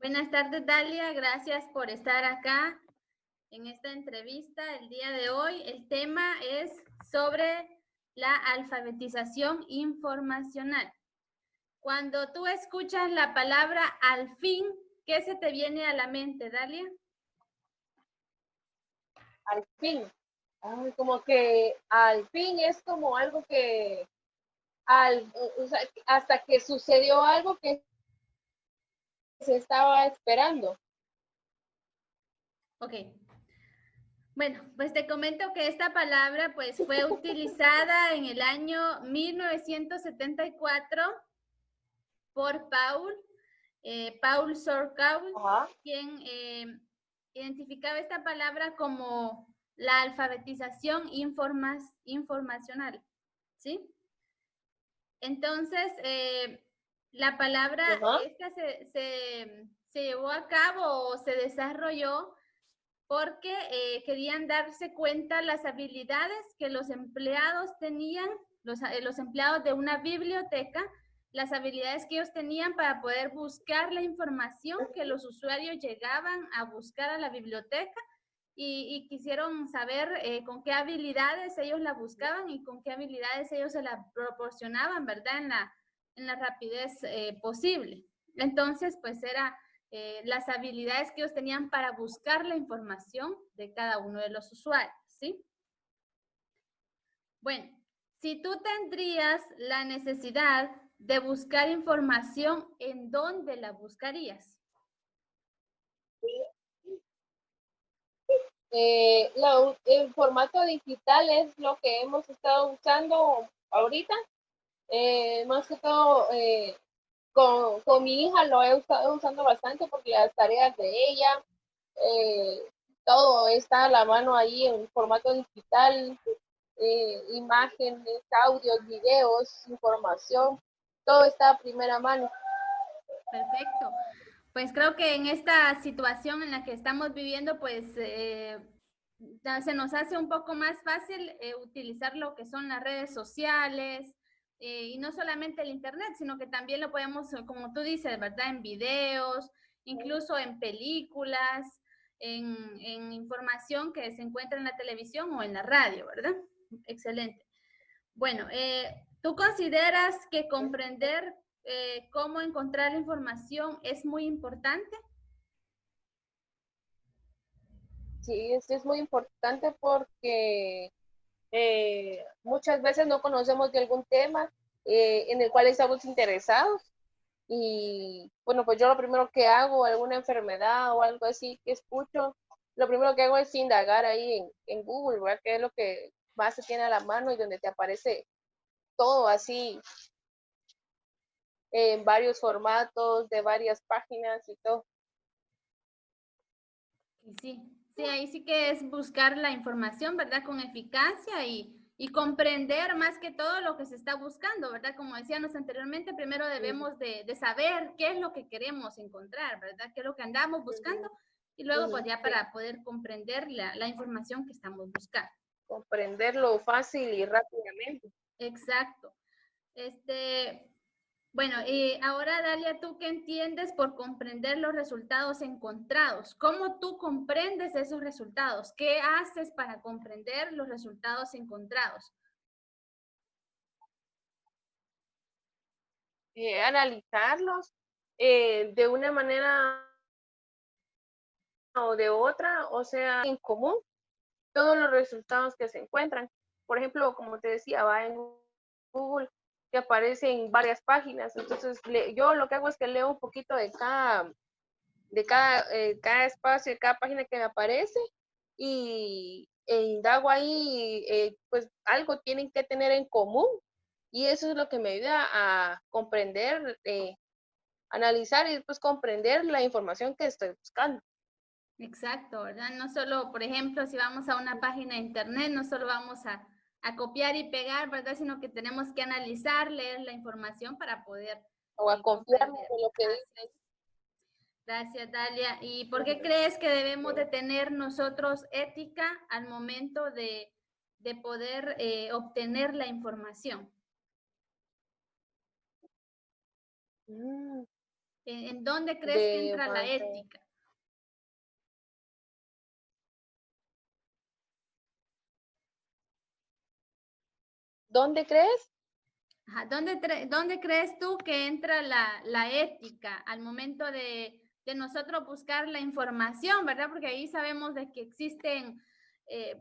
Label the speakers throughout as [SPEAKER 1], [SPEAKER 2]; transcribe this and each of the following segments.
[SPEAKER 1] Buenas tardes, Dalia. Gracias por estar acá en esta entrevista el día de hoy. El tema es sobre la alfabetización informacional. Cuando tú escuchas la palabra al fin, ¿qué se te viene a la mente, Dalia?
[SPEAKER 2] Al fin. Como que al fin es como algo que o sea, hasta que sucedió algo que se estaba esperando.
[SPEAKER 1] Ok. Bueno, pues te comento que esta palabra pues fue utilizada en el año 1974 por Paul Sorkaus,
[SPEAKER 2] Ajá.
[SPEAKER 1] quien identificaba esta palabra como la alfabetización informacional, ¿sí? Entonces, la palabra
[SPEAKER 2] Ajá.
[SPEAKER 1] esta se llevó a cabo o se desarrolló porque querían darse cuenta las habilidades que los empleados tenían, los empleados de una biblioteca, las habilidades que ellos tenían para poder buscar la información que los usuarios llegaban a buscar a la biblioteca y quisieron saber con qué habilidades ellos la buscaban y con qué habilidades ellos se la proporcionaban, ¿verdad? En la rapidez posible. Entonces, pues era las habilidades que ellos tenían para buscar la información de cada uno de los usuarios, ¿sí? Bueno, si tú tendrías la necesidad de buscar información, ¿en dónde la buscarías?
[SPEAKER 2] El formato digital es lo que hemos estado usando ahorita. Más que todo, con mi hija lo he estado usando bastante porque las tareas de ella, eh, todo está a la mano ahí en formato digital, imágenes, audios, videos, información, todo está a primera mano.
[SPEAKER 1] Perfecto. Pues creo que en esta situación en la que estamos viviendo, pues se nos hace un poco más fácil utilizar lo que son las redes sociales y no solamente el internet, sino que también lo podemos, como tú dices, ¿verdad? En videos, incluso en películas, en información que se encuentra en la televisión o en la radio, ¿verdad? Excelente. Bueno, ¿tú consideras que comprender cómo encontrar la información es muy importante?
[SPEAKER 2] Sí, esto es muy importante porque muchas veces no conocemos de algún tema en el cual estamos interesados y bueno, pues yo lo primero que hago, alguna enfermedad o algo así que escucho, lo primero que hago es indagar ahí en Google, ¿verdad? ¿Qué es lo que más se tiene a la mano y donde te aparece todo así en varios formatos, de varias páginas y todo?
[SPEAKER 1] Sí, sí, ahí sí que es buscar la información, ¿verdad? Con eficacia y comprender más que todo lo que se está buscando, ¿verdad? Como decíamos anteriormente, primero debemos de saber qué es lo que queremos encontrar, ¿verdad? ¿Qué es lo que andamos buscando? Y luego, pues ya
[SPEAKER 2] Sí,
[SPEAKER 1] para poder comprender la información que estamos buscando.
[SPEAKER 2] comprenderlo fácil y rápidamente.
[SPEAKER 1] Exacto. Este, bueno, y ahora Dalia, ¿tú qué entiendes por comprender los resultados encontrados? ¿Cómo tú comprendes esos resultados? ¿Qué haces para comprender los resultados encontrados?
[SPEAKER 2] Analizarlos de una manera o de otra, o sea, en común, todos los resultados que se encuentran. Por ejemplo, como te decía, va en Google, que aparece en varias páginas. Entonces, yo lo que hago es que leo un poquito cada espacio, de cada página que me aparece y indago ahí, pues algo tienen que tener en común y eso es lo que me ayuda a comprender, analizar y después comprender la información que estoy buscando.
[SPEAKER 1] Exacto, ¿verdad? No solo, por ejemplo, si vamos a una página de internet, no solo vamos a copiar y pegar, ¿verdad? Sino que tenemos que analizar, leer la información para poder
[SPEAKER 2] O a confiar
[SPEAKER 1] comprender.
[SPEAKER 2] en lo que
[SPEAKER 1] Así
[SPEAKER 2] dice.
[SPEAKER 1] es. Gracias, Dalia. ¿Y por qué crees que debemos de tener nosotros ética al momento de poder obtener la información?
[SPEAKER 2] Mm.
[SPEAKER 1] ¿En dónde crees que entra la ética?
[SPEAKER 2] ¿Dónde crees?
[SPEAKER 1] Ajá, ¿dónde crees tú que entra la ética al momento de nosotros buscar la información, ¿verdad? Porque ahí sabemos de que existen,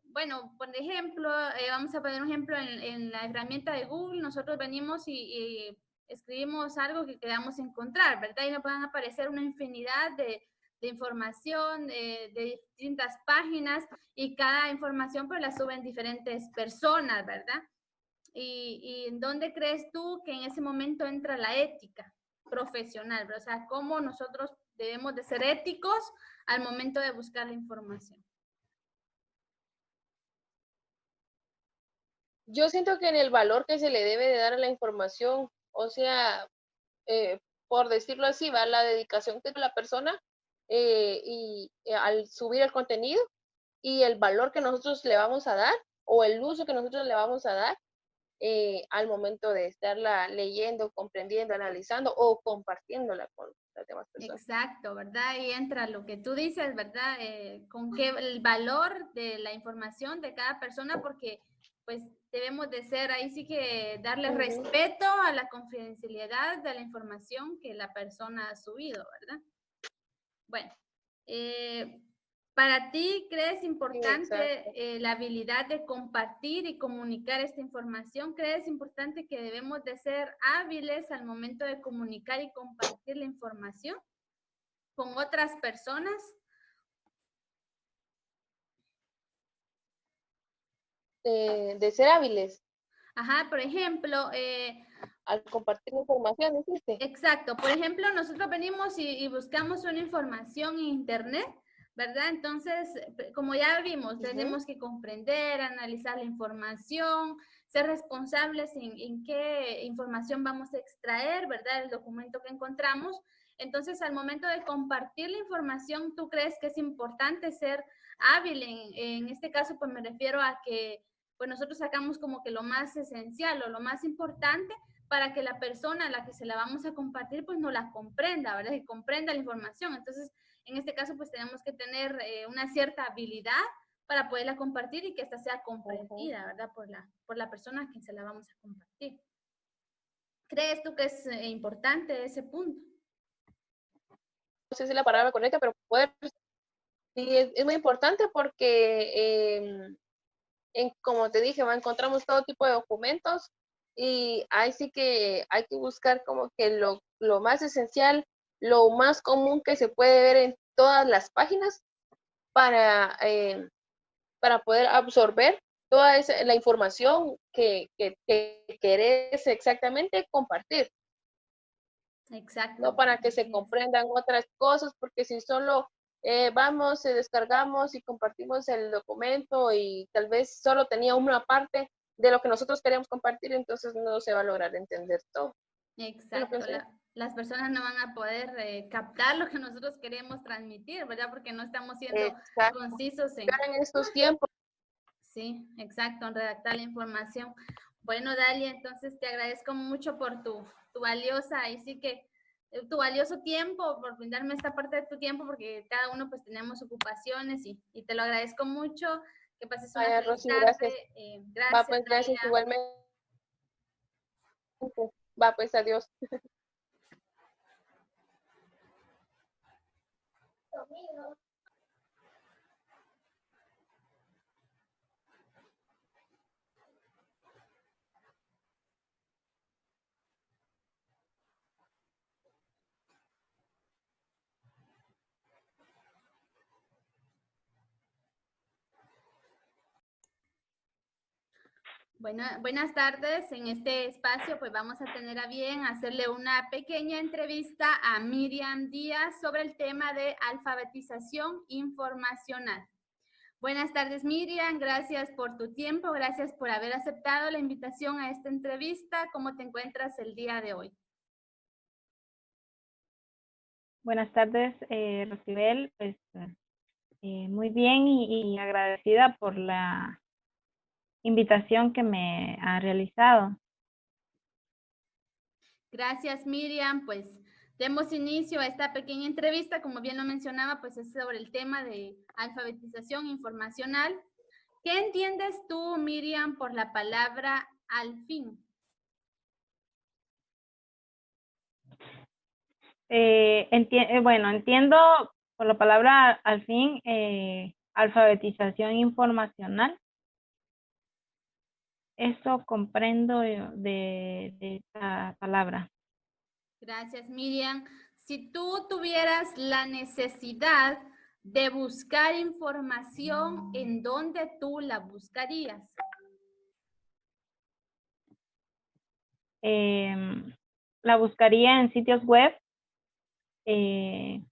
[SPEAKER 1] bueno, por ejemplo, vamos a poner un ejemplo en la herramienta de Google, nosotros venimos y escribimos algo que queramos encontrar, ¿verdad? Y nos pueden aparecer una infinidad de información, de distintas páginas, y cada información pues la suben diferentes personas, ¿verdad? ¿Y en dónde crees tú que en ese momento entra la ética profesional? O sea, ¿cómo nosotros debemos de ser éticos al momento de buscar la información?
[SPEAKER 2] Yo siento que en el valor que se le debe de dar a la información, o sea, por decirlo así, va la dedicación que tiene la persona al subir el contenido y el valor que nosotros le vamos a dar o el uso que nosotros le vamos a dar al momento de estarla leyendo, comprendiendo, analizando o compartiéndola con las demás personas.
[SPEAKER 1] Exacto, ¿verdad? Y entra lo que tú dices, ¿verdad? Con qué el valor de la información de cada persona, porque pues debemos de ser, ahí sí que darle respeto a la confidencialidad de la información que la persona ha subido, ¿verdad? Bueno, ¿para ti crees importante la habilidad de compartir y comunicar esta información? ¿Crees importante que debemos de ser hábiles al momento de comunicar y compartir la información con otras personas?
[SPEAKER 2] De ser hábiles
[SPEAKER 1] Ajá, por ejemplo,
[SPEAKER 2] al compartir información, ¿existe?
[SPEAKER 1] exacto. Por ejemplo, nosotros venimos y buscamos una información en internet, ¿verdad? Entonces, como ya vimos, tenemos que comprender, analizar la información, ser responsables en qué información vamos a extraer, ¿verdad? El documento que encontramos. Entonces, al momento de compartir la información, ¿tú crees que es importante ser hábil? En este caso, pues me refiero a que pues nosotros sacamos como que lo más esencial o lo más importante para que la persona a la que se la vamos a compartir pues no la comprenda, ¿verdad? Que comprenda la información. Entonces, en este caso pues tenemos que tener una cierta habilidad para poderla compartir y que ésta sea comprendida, ¿verdad? Por la persona a quien se la vamos a compartir. ¿Crees tú que es importante ese punto?
[SPEAKER 2] No sé si es la palabra correcta, pero poder, sí, es muy importante porque, como te dije, encontramos todo tipo de documentos y ahí sí que hay que buscar como que lo más esencial, lo más común que se puede ver en todas las páginas para, para poder absorber toda la información que querés exactamente compartir.
[SPEAKER 1] Exacto.
[SPEAKER 2] No para que se comprendan otras cosas, porque si solo vamos, descargamos y compartimos el documento y tal vez solo tenía una parte de lo que nosotros queremos compartir, entonces no se va a lograr entender todo.
[SPEAKER 1] Exacto. Las personas no van a poder captar lo que nosotros queremos transmitir, ¿verdad? Porque no estamos siendo concisos en
[SPEAKER 2] estos tiempos.
[SPEAKER 1] Sí, exacto, en redactar la información. Bueno, Dalia, entonces te agradezco mucho por tu valiosa, y sí que tu valioso tiempo, por brindarme esta parte de tu tiempo, porque cada uno pues tenemos ocupaciones y te lo agradezco mucho. Que pases una feliz
[SPEAKER 2] Rosy,
[SPEAKER 1] tarde.
[SPEAKER 2] gracias.
[SPEAKER 1] Gracias,
[SPEAKER 2] Va, pues gracias
[SPEAKER 1] Dalia.
[SPEAKER 2] igualmente. Va, pues adiós.
[SPEAKER 1] Buenas tardes. En este espacio pues vamos a tener a bien hacerle una pequeña entrevista a Miriam Díaz sobre el tema de alfabetización informacional. Buenas tardes, Miriam. Gracias por tu tiempo. Gracias por haber aceptado la invitación a esta entrevista. ¿Cómo te encuentras el día de hoy?
[SPEAKER 3] Buenas tardes, Rocibel. Pues muy bien y agradecida por la invitación que me ha realizado.
[SPEAKER 1] Gracias, Miriam. Pues Demos inicio a esta pequeña entrevista, como bien lo mencionaba, pues es sobre el tema de alfabetización informacional. ¿Qué entiendes tú, Miriam, por la palabra al fin?
[SPEAKER 3] Bueno, entiendo por la palabra al fin, alfabetización informacional. Eso comprendo de esta palabra.
[SPEAKER 1] Gracias, Miriam. Si tú tuvieras la necesidad de buscar información, ¿en dónde tú la buscarías?
[SPEAKER 3] La buscaría en sitios web, en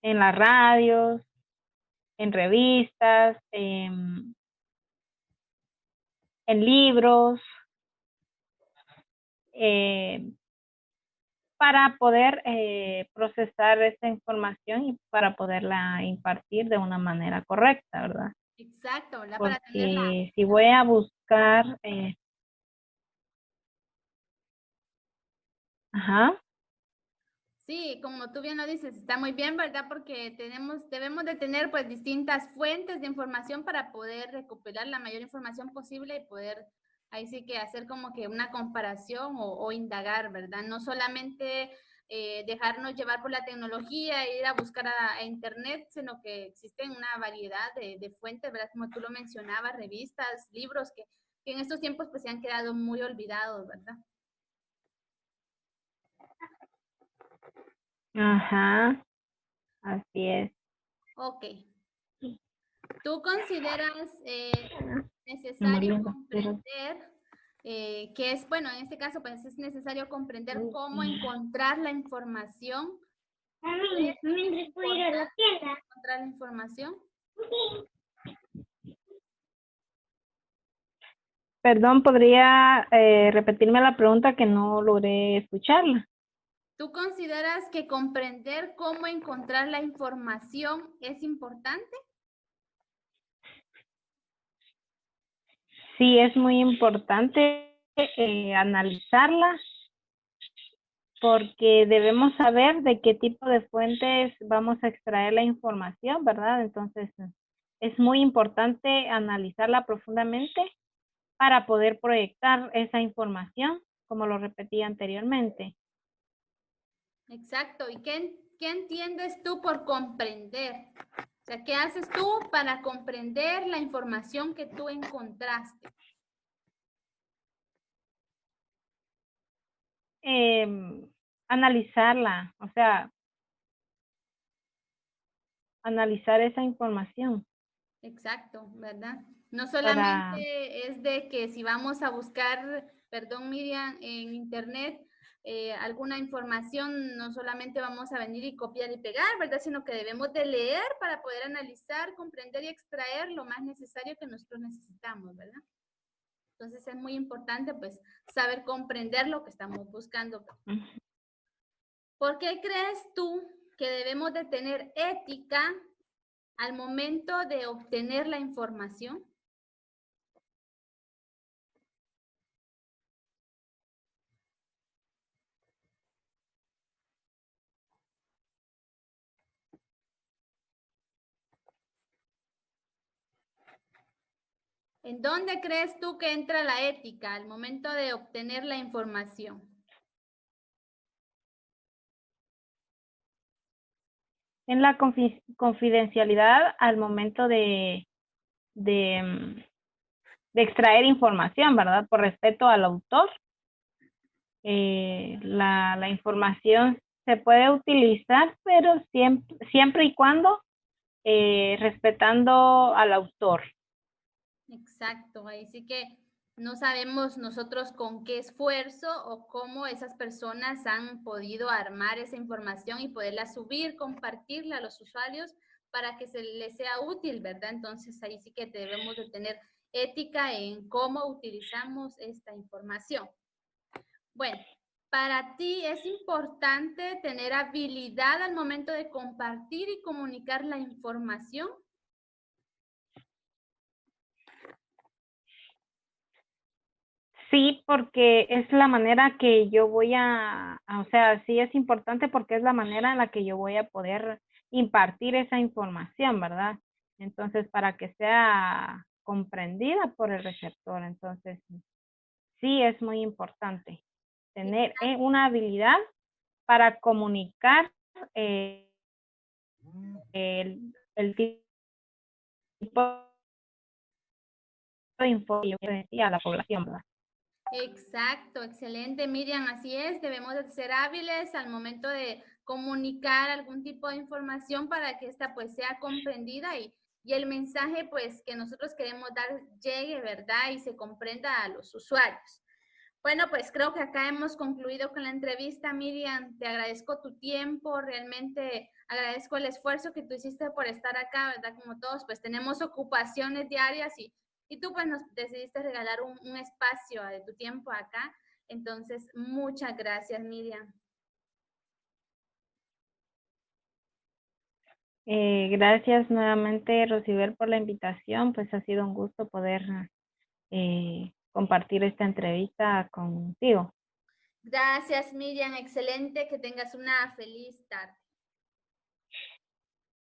[SPEAKER 3] las radios, en revistas, en libros, para poder procesar esta información y para poderla impartir de una manera correcta, ¿verdad?
[SPEAKER 1] Exacto, ¿verdad? Para tenerla.
[SPEAKER 3] Porque si voy a buscar, ajá,
[SPEAKER 1] Sí, como tú bien lo dices, está muy bien, ¿verdad? Porque debemos de tener pues distintas fuentes de información para poder recopilar la mayor información posible y poder ahí sí que hacer como que una comparación o indagar, ¿verdad? No solamente dejarnos llevar por la tecnología e ir a buscar a internet, sino que existen una variedad de fuentes, ¿verdad? Como tú lo mencionabas, revistas, libros que en estos tiempos pues se han quedado muy olvidados, ¿verdad?
[SPEAKER 3] ajá, así es.
[SPEAKER 1] Ok. ¿Tú consideras
[SPEAKER 3] Muy
[SPEAKER 1] necesario
[SPEAKER 3] lindo, pero
[SPEAKER 1] comprender que es, bueno, en este caso, pues es necesario comprender cómo encontrar la información? ¿Es importante encontrar la información?
[SPEAKER 3] perdón, ¿podría repetirme la pregunta que no logré escucharla?
[SPEAKER 1] ¿Tú consideras que comprender cómo encontrar la información es importante?
[SPEAKER 3] Sí, es muy importante analizarla porque debemos saber de qué tipo de fuentes vamos a extraer la información, ¿verdad? Entonces, es muy importante analizarla profundamente para poder proyectar esa información, como lo repetí anteriormente.
[SPEAKER 1] Exacto. ¿Y qué entiendes tú por comprender? O sea, ¿qué haces tú para comprender la información que tú encontraste?
[SPEAKER 3] Analizarla, o sea, analizar esa información
[SPEAKER 1] Exacto, ¿verdad? No
[SPEAKER 3] para...
[SPEAKER 1] solamente es de que si vamos a buscar, perdón Miriam, en internet alguna información, no solamente vamos a venir y copiar y pegar, ¿verdad? Sino que debemos de leer para poder analizar, comprender y extraer lo más necesario que nosotros necesitamos, ¿verdad? Entonces es muy importante pues saber comprender lo que estamos buscando. ¿Por qué crees tú que debemos de tener ética al momento de obtener la información? ¿En dónde crees tú que entra la ética al momento de obtener la información?
[SPEAKER 3] En la confidencialidad al momento de extraer información, ¿verdad? Por respeto al autor. La información se puede utilizar, pero siempre y cuando respetando al autor.
[SPEAKER 1] Exacto, ahí sí que no sabemos nosotros con qué esfuerzo o cómo esas personas han podido armar esa información y poderla subir, compartirla a los usuarios para que se les sea útil, ¿verdad? Entonces ahí sí que debemos de tener ética en cómo utilizamos esta información. Bueno, para ti es importante tener habilidad al momento de compartir y comunicar la información.
[SPEAKER 3] Sí, porque es la manera que yo voy o sea, sí es importante porque es la manera en la que yo voy a poder impartir esa información, ¿verdad? Entonces, para que sea comprendida por el receptor. Entonces, sí es muy importante tener una habilidad para comunicar el tipo de información a la población, ¿verdad?
[SPEAKER 1] Exacto, excelente, Miriam, así es, debemos de ser hábiles al momento de comunicar algún tipo de información para que ésta pues sea comprendida y el mensaje pues que nosotros queremos dar llegue, ¿verdad? Y se comprenda a los usuarios. Bueno, pues creo que acá hemos concluido con la entrevista, Miriam. Te agradezco tu tiempo, realmente agradezco el esfuerzo que tú hiciste por estar acá, ¿verdad? Como todos, pues tenemos ocupaciones diarias y tú pues nos decidiste regalar un espacio de tu tiempo acá. Entonces, muchas gracias, Miriam.
[SPEAKER 3] Gracias nuevamente, Rosibel, por la invitación. Pues ha sido un gusto poder compartir esta entrevista contigo.
[SPEAKER 1] Gracias, Miriam. Excelente. Que tengas una feliz tarde.